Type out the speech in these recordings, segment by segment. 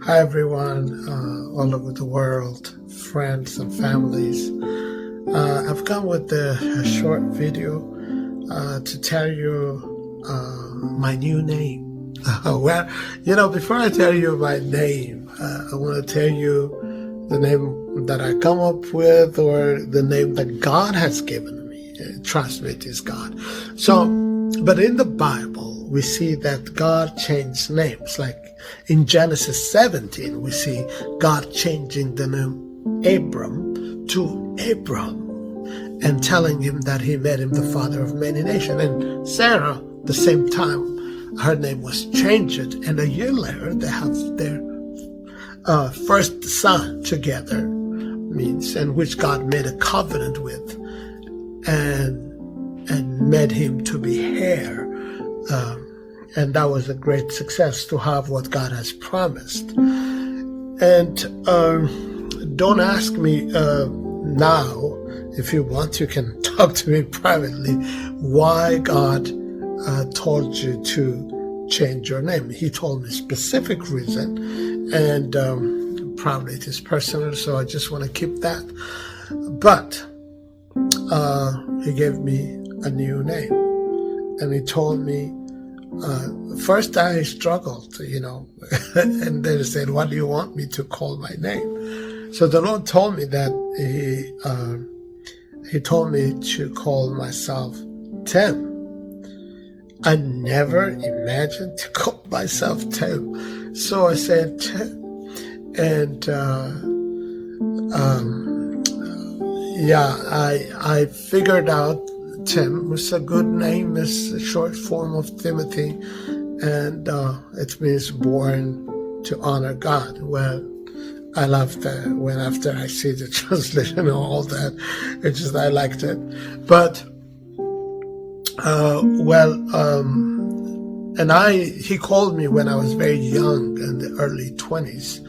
Hi everyone, all over the world, friends and families. I've come with a short video to tell you my new name. Before I tell you my name, I want to tell you the name that I come up with, or the name that God has given me. Trust me, it is God. But in the Bible, we see that God changed names. Like in Genesis 17, we see God changing the name Abram to Abram and telling him that he made him the father of many nations. And Sarah, the same time, her name was changed. And a year later, they have their first son together, and which God made a covenant with and made him to be heir. And that was a great success, to have what God has promised. And don't ask me now. If you want, you can talk to me privately why God told you to change your name. He told me a specific reason, and probably it is personal, so I just want to keep that. But he gave me a new name, and he told me, first I struggled, and then he said, what do you want me to call my name? So the Lord told me that he told me to call myself Tim. I never imagined to call myself Tim. So I said Tim. And I figured out Tim was a good name. It's a short form of Timothy, and it means born to honor God. Well, I loved that when after I see the translation and all that, I liked it. But he called me when I was very young, in the early 20s,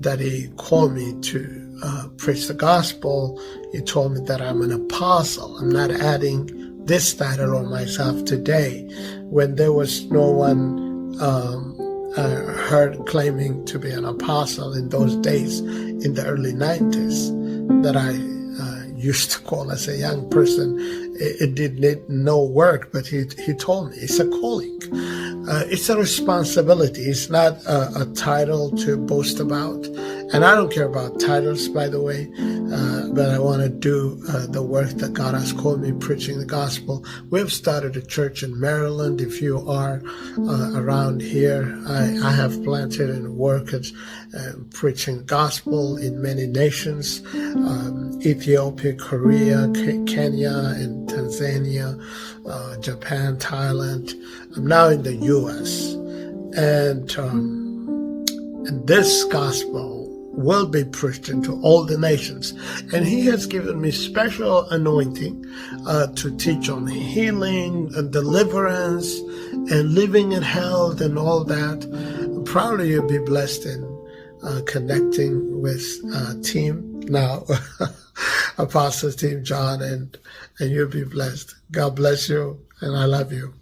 that he called me to preach the gospel. He told me that I'm an apostle. I'm not adding this title on myself today, when there was no one heard claiming to be an apostle in those days, in the early 90s, that I used to call as a young person. It did need no work, but he told me it's a calling. It's a responsibility. It's not a title to boast about. And I don't care about titles, by the way, but I want to do the work that God has called me, preaching the gospel. We've started a church in Maryland. If you are around here, I have planted and worked preaching the gospel in many nations, Ethiopia, Korea, Kenya, and Tanzania, Japan, Thailand. I'm now in the U.S. And this gospel will be preached into all the nations. And he has given me special anointing to teach on healing and deliverance and living in health and all that. Probably you'll be blessed in connecting with team now, Apostle Team John, and you'll be blessed. God bless you, and I love you.